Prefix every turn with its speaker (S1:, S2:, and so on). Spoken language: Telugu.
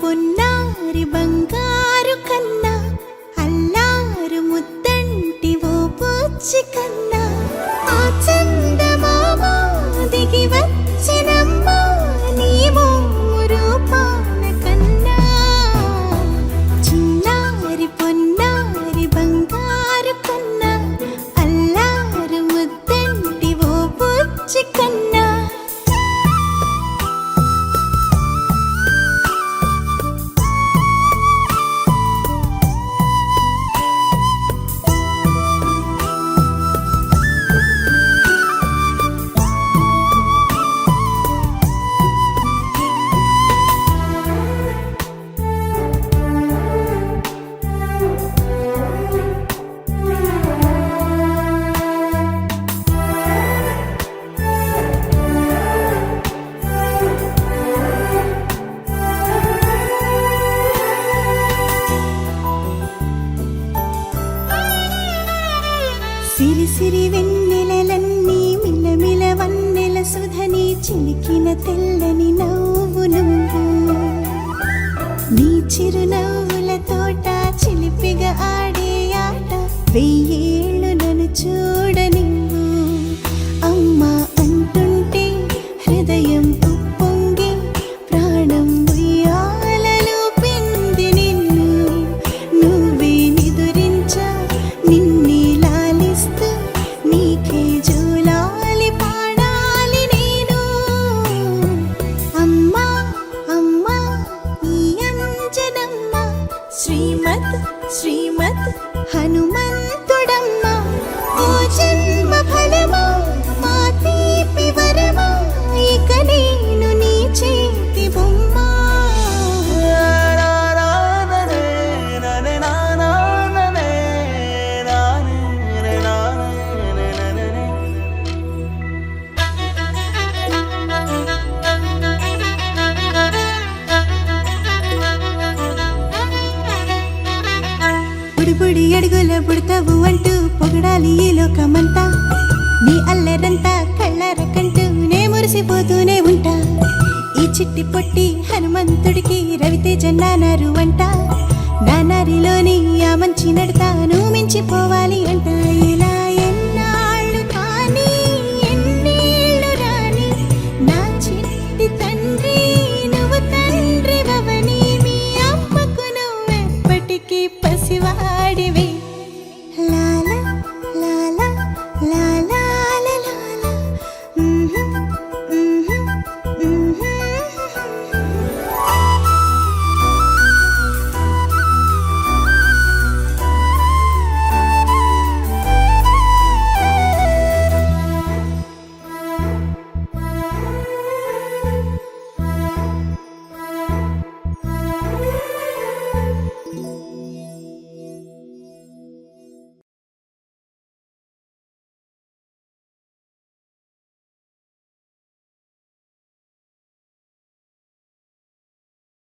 S1: పొన్నారి బంగారు కన్నా అల్లారు ముద్దంటి ఓ పూచి కన్నా ఆ చందమామ దిగి వచ్చినమ్మా నీ రూపాన కన్నా చిన్నారి పొన్నారి బంగారు కన్నా అల్లారు ముద్దంటి ఓ పూచి కన్నా సిరి సిరి వెన్నెలలన్నీ మిలమిల వన్నెల సుధని చిలికిన తెల్లని నవ్వు నువ్వు నీ చిరునవ్వుల తోట చిలిపిగా ఆడే ఆట వెయ్యేళ్ళు నన్ను చూడ నువ్వు అమ్మా అంటుంటే హృదయం ఉప్పొంగి ప్రాణం ఉయ్యాలలో పిండి నిన్ను నువ్వే నిదురించా నిన్నే నీకే జూలాలి పాడాలి నేను అమ్మా అమ్మా ఈ అంజనమ్మ శ్రీమత్ శ్రీమత్ హనుమంతుడమ్మ ఓ జన్మ ఫలమా మా తీపి వరమా ఇక నేను నీ చేతి బొమ్మ బుడి అడుగుల బుడతావు అంటూ పొగడాలి ఈ లోకమంతా నీ అల్లరంతా కళ్ళరకంటూ నే మురిసిపోతూనే ఉంటా ఈ చిట్టి పొట్టి హనుమంతుడికి రవితేజ నానారు అంట నానారిలోని ఆ మంచి నడతా నువ్వు మించిపోవాలి అంట ఇలా